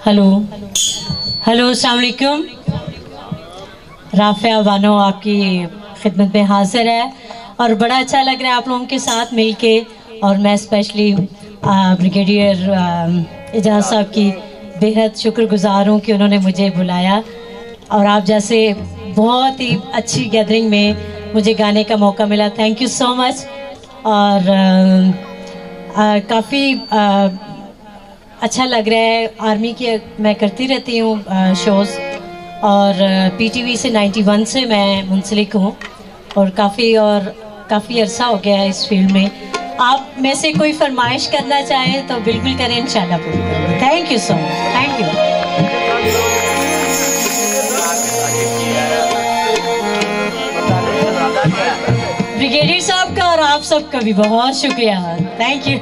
Hello hello, अस्सलाम वालेकुम। राफिया बानो आपकी खिदमत में हाजिर है और बड़ा अच्छा लग रहा है आप लोगों के साथ मिलके। और मैं स्पेशली ब्रिगेडियर एजाज साहब की बेहद शुक्रगुजार हूँ कि उन्होंने मुझे बुलाया और आप जैसे बहुत ही अच्छी गैदरिंग में मुझे गाने का मौका मिला। Thank you so much. और काफ़ी अच्छा लग रहा है। आर्मी की मैं करती रहती हूँ शोज़ और पीटीवी से 91 से मैं मुंसलिक हूँ और काफ़ी अरसा हो गया है इस फील्ड में। आप में से कोई फरमाइश करना चाहें तो बिल्कुल करें, इंशाल्लाह पूरी करें। Thank you so much. Thank you. Brigadier साहब का और आप सबका भी बहुत शुक्रिया। Thank you.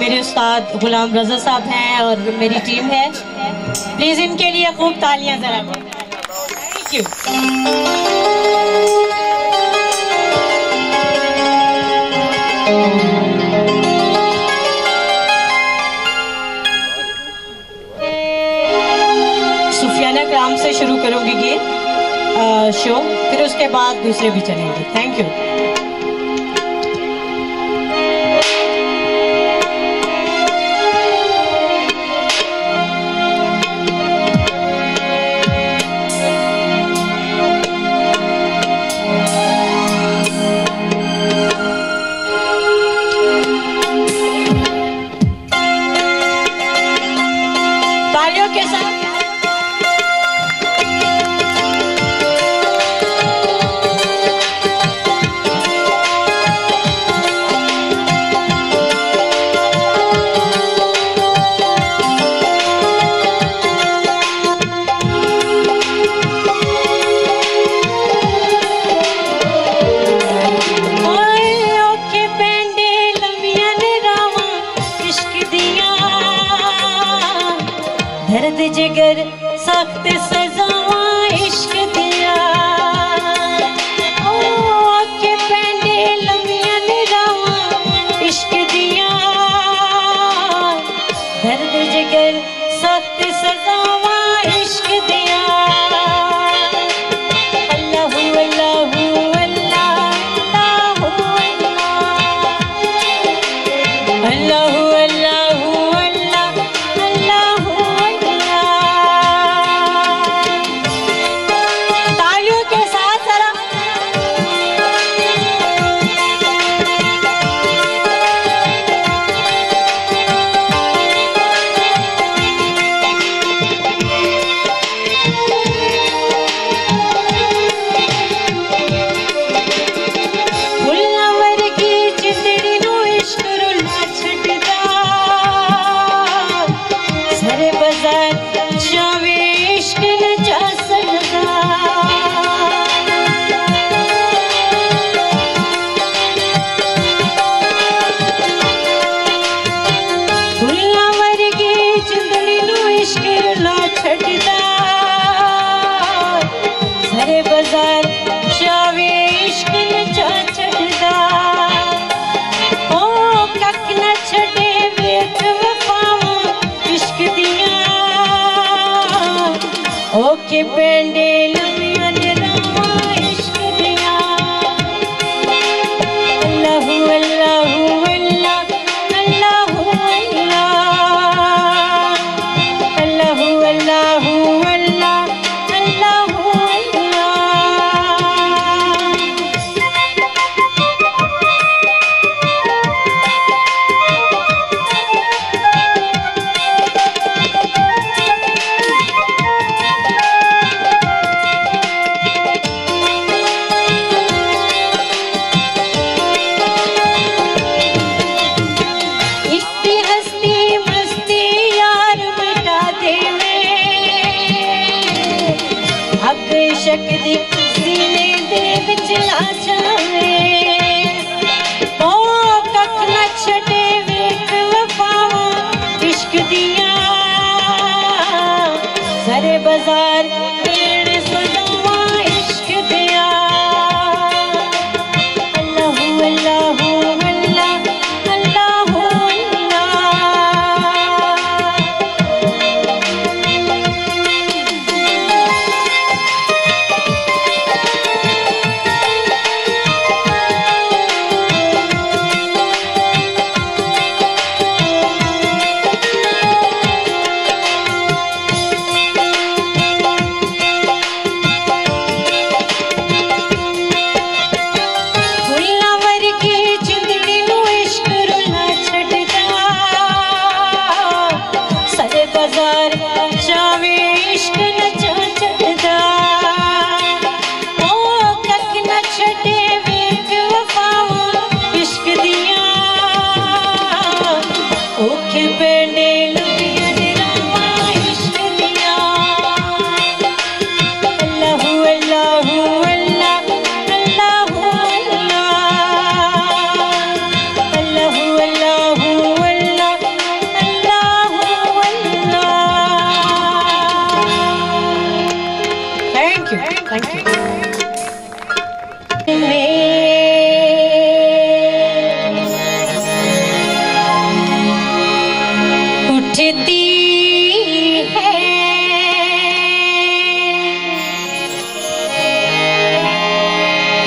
मेरे उस्ताद गुलाम रजा साहब हैं और मेरी टीम है। प्लीज इनके लिए खूब तालियां जरा। Thank you. सुफियाना कराम से शुरू करूंगी ये शो, फिर उसके बाद दूसरे भी चलेंगे। Thank you. दर्द जिगर सख्त सजावा इश्क दिया, ओ के पेंडे लम्बियां निगावा इश्क दिया। दर्द जिगर सख्त सजावा इश्क दिया। अल्लाहु अल्लाहु अल्लाह अल्लाहु अल्लाहु के पेंडे लम्बियां निगावा इश्क दिया। अल्लाहु अल्लाहु अल्लाह अल्लाहु अल्लाह अल्लाहु अल्लाहु अल्लाह अल्लाहु अल्लाह। जावे ओ कख न छड़े वेख वफावां इश्क दिया सारे बाजार पेड़ सजावा इश्क दिया अल्लाहू अल्लाहू अल्लाह अल्लाहू जावे इश्क नचा चढ़दा ओ कख न छड़े वेख वफावां इश्क दिया ओखे पेने लुटिया दिलावां इश्क दिया अल्लाहू अल्लाहू अल्लाह अल्लाहू अल्लाह अल्लाहू अल्लाहू अल्लाह Thank you. उठती है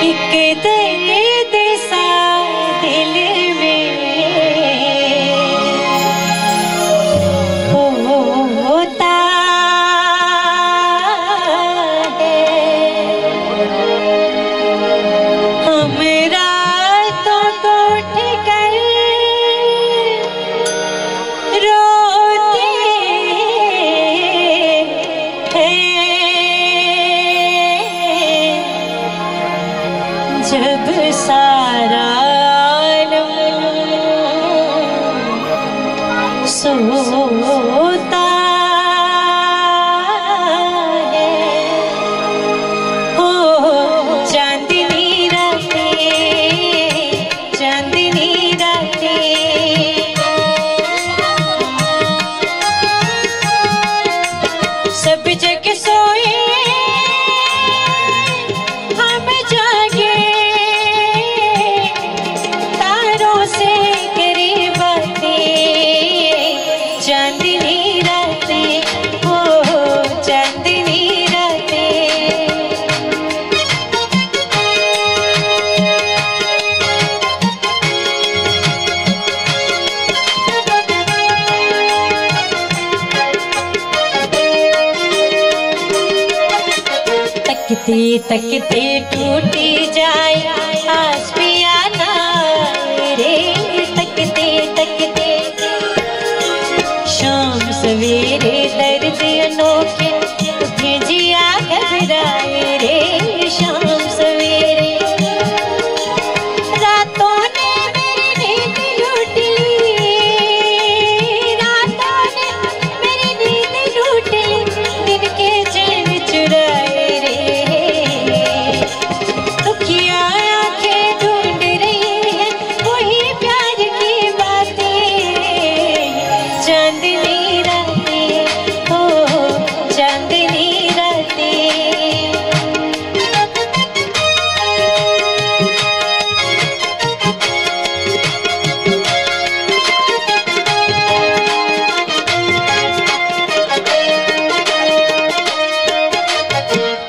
एक दर्द सा दिल में होता जब सारा आलम सोता है हो चांदनी रातें सब जग सोए हम जागे तारों से करी बातें चांदनी रातें हो चांदनी रातें तकते तकते टूटी जाए आस पिया ना रे तकते तकते शाम सवेरे दर्द अनोखे उठे जिया घबराए रे शाम सवेरे रातों ने मेरी नींद लूट ली रातों ने मेरी नींद लूट ली दिन के चैन चुराए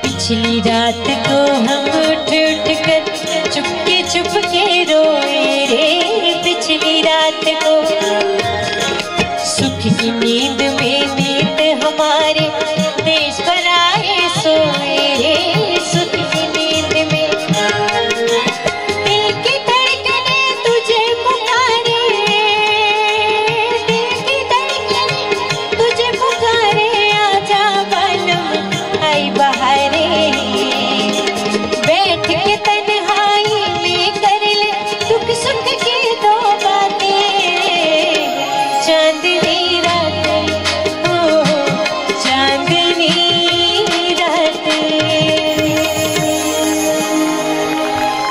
पिछली रात को हम उठ उठ कर चुपके रोए रे पिछली रात को सुख की नींद में नींद हमारे देश पर आए सोए रे सुख की नींद में दिल की धड़कने तुझे पुकारे दिल की धड़कने तुझे पुकारे आजा बालम आई बहारे बैठ के तन्हाई में कर ले दुख सुख की दो बातें चांदनी रातें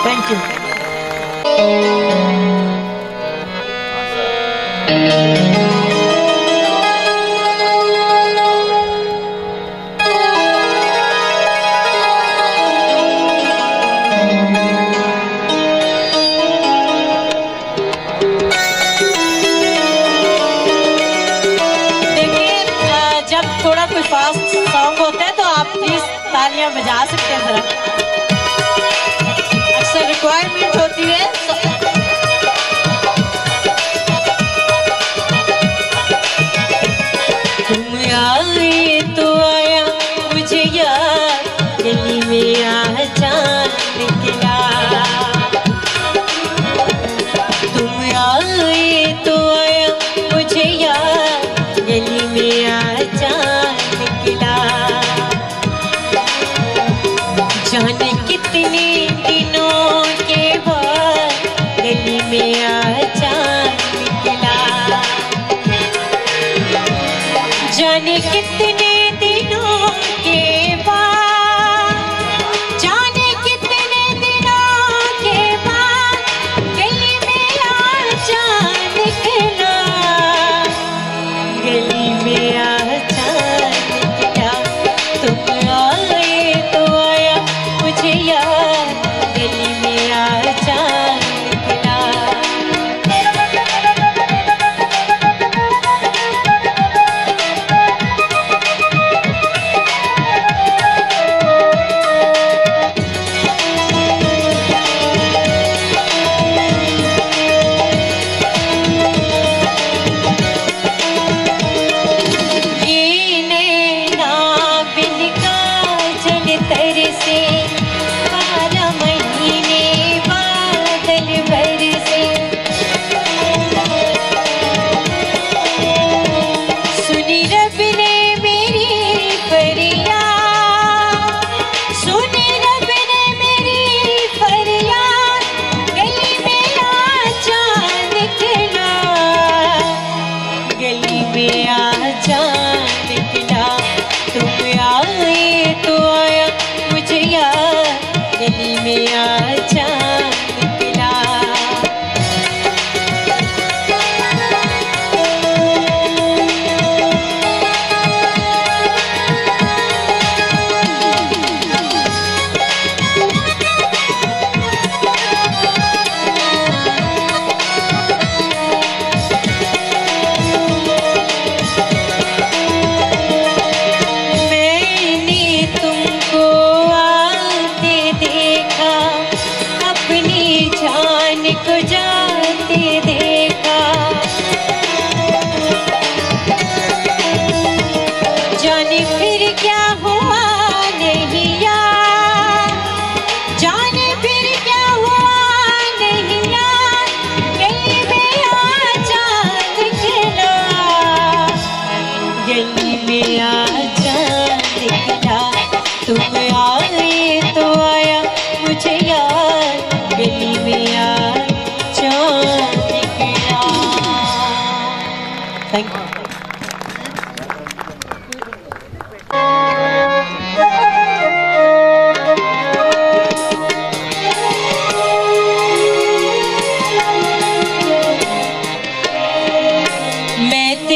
थैंक यू। थोड़ा कोई फास्ट सॉन्ग होता है तो आप प्लीज तालियां बजा सकते हैं जरा, अक्सर रिक्वायरमेंट होती है। तुम आए तो आया मुझे याद, गली में आ चांद निकला। तुम आए तो आया मुझे याद, गली में आ चांद निकला। जाने कितने दिनों के बाद गली में आ चांद निकला। जाने कितने दिनों के बाद, जाने कितने दिनों के बाद गली में आ चांद निकला। गली में आ चांद निकला। तुम आए तो आया मुझे याद, गली में आ चांद निकला।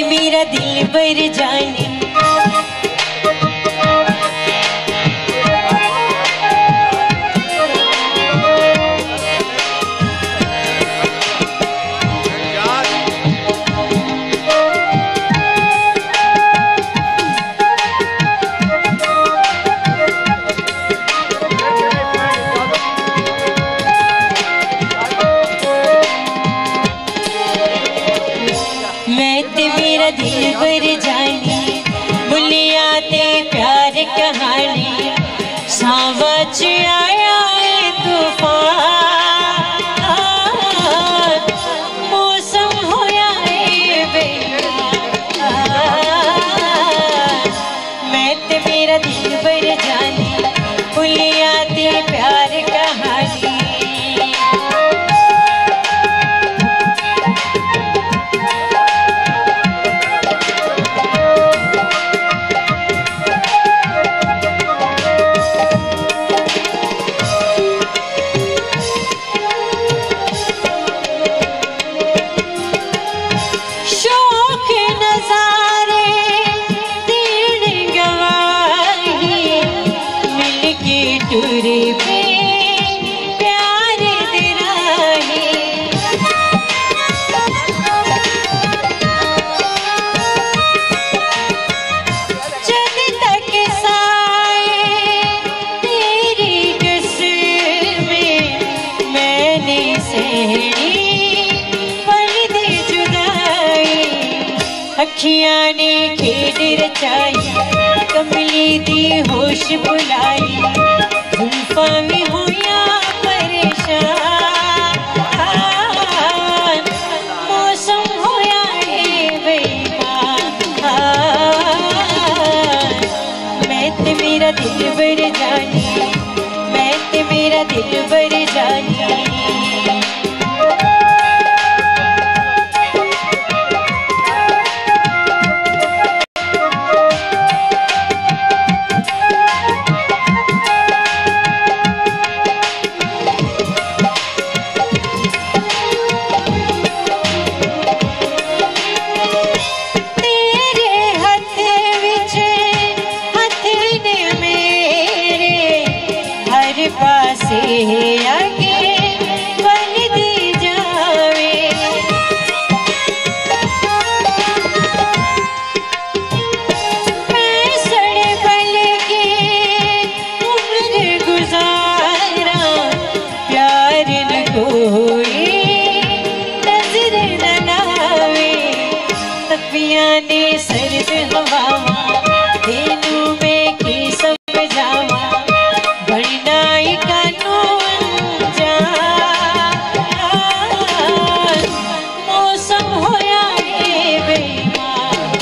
मेरा दिल भर जाने मेरा दिल भर जानी बुलिया ते प्यार कहानी सावच आया तूफान मौसम होया मैं ते मेरा दिल भर जानी बुलिया ते प्यार कहानी दे सहनी पर्दे जुदाई अखियां ने खेड रचाई कमली दी होश बुलाई जुल्फां भी होया परेशान मौसम होया है बेईमान मैं ते मेरा दिल बर जानी मैं ते मेरा दिल बर जानी पासे आगे बन दी जावे मैं सड़े बल के उम्र गुजारा प्यार न कोई नजर न लावे तपियां ने सर्द हवावा दिनों में की समझावा मौसम होया है बेईमान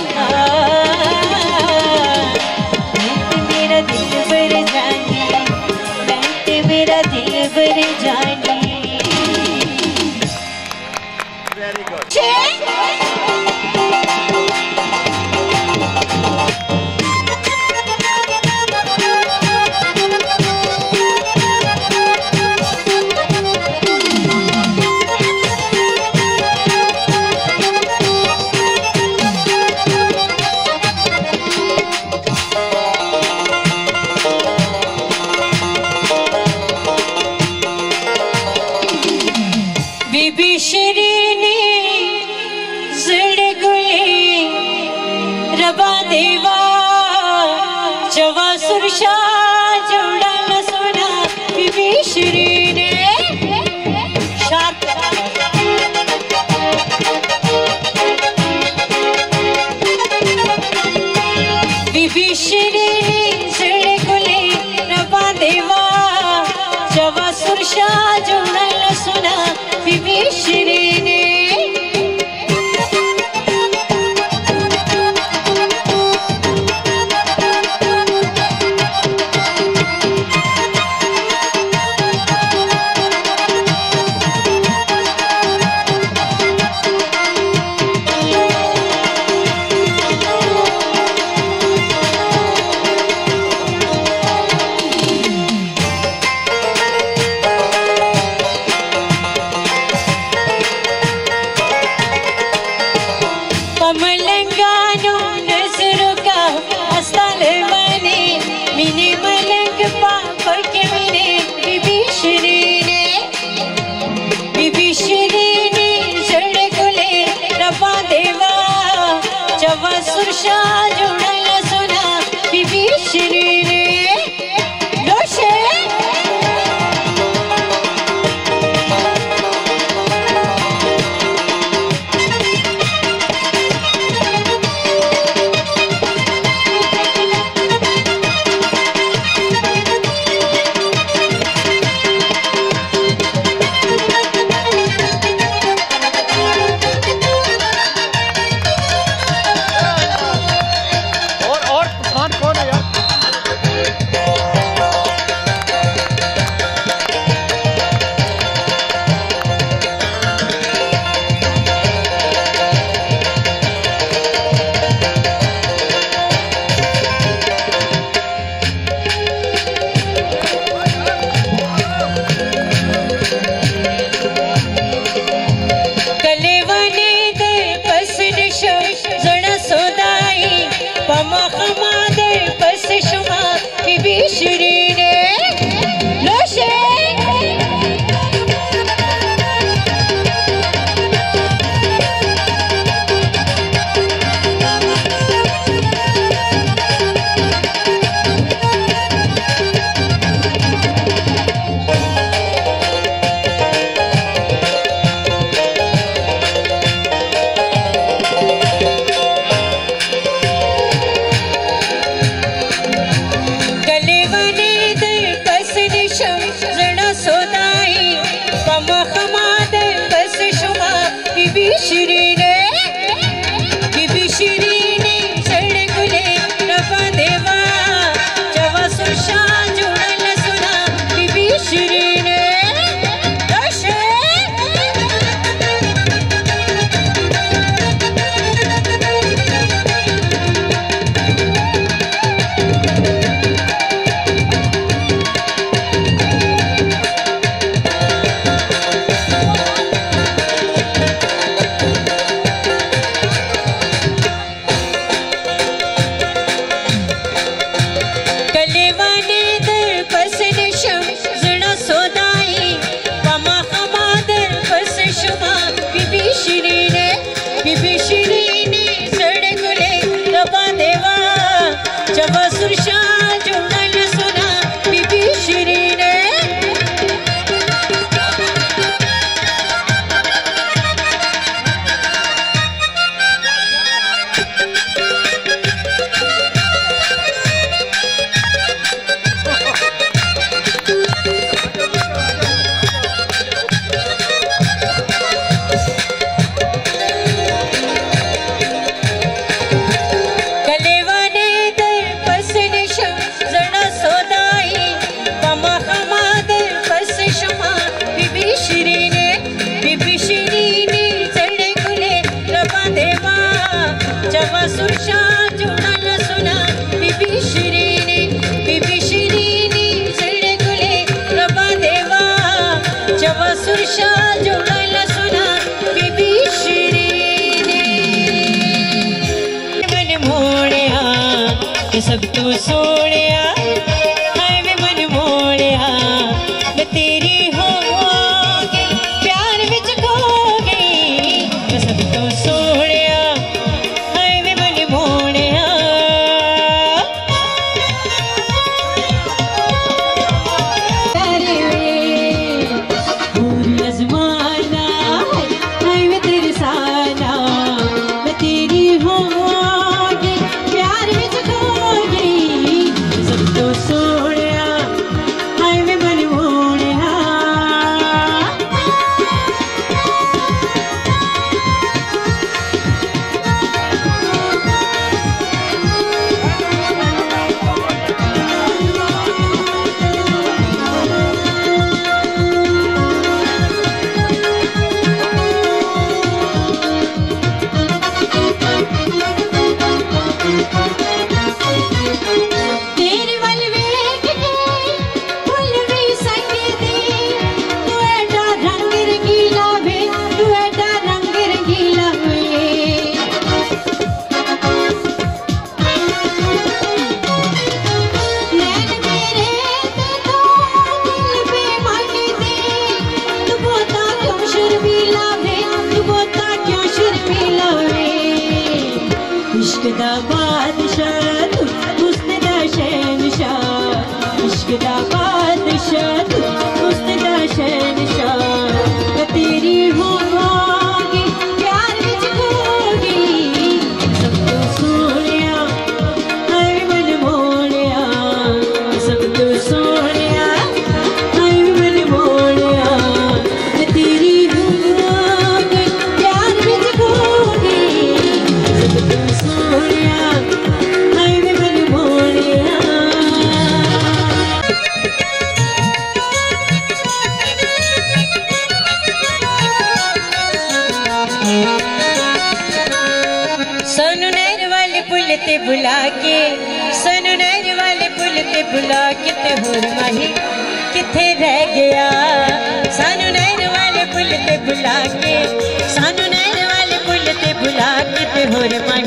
मैं ते मेरा दिल बर जानी मैं ते मेरा दिल बर जानी वेरी गुड बीबी शरीनी जड़गुली रबा देवा जवा सुरशा जोड़ा न सुना बीबी शरीनी बीबी शरीनी जड़गुली रबा देवा जवा सुरशा जोड़ा न सुना बीबी शरीनी मलंगानो नजरों का अस्ताल बने मिने मलंग पापा के मिने बीबी शरीनी जड़ गुले रबा देवा जवा सुरशा जोड़ा न सुना बीबी शरीनी नोशे बीबी श्री ने सड़कुले रबा देवा जवा सुशा जुड़ल सुना बीबी श्री ने बीबी श्री ने सड़कुले रबा देवा जब सुरशा जुड़ल सुना बीबी श्री ने सुरशा जुड़ल सुना बीबी श्री ने सड़कुले रबा देवा जब सुरशा जुड़ल सुना बीबी श्री ने मन मोड़िया सब तू सोड़िया हाय वे मन मोड़िया मैं तेरी हो गई प्यार विच खो गई मैं सब तू सोड़िया इश्क दा बादशाह तू हुस्न दा शहंशाह इश्क दा बादशाह तू हुस्न दा शहंशाह मैं तेरी होवांगी प्यार विच खोगी सब तो सोहणिया हाय मन मोड़िया सब तो सोहणिया हाय मन मोड़िया मैं तेरी होवांगी प्यार विच खोगी सब तो सोहणिया हाय मन मोड़िया सोनू नहर वाले पुल ते बुला के सोनू नहर वाले पुल ते बुला के ते होर माही किथे रह गया सानू नहर वाले पुल ते बुला के सानू नहर वाले पुल ते बुला के ते होर माही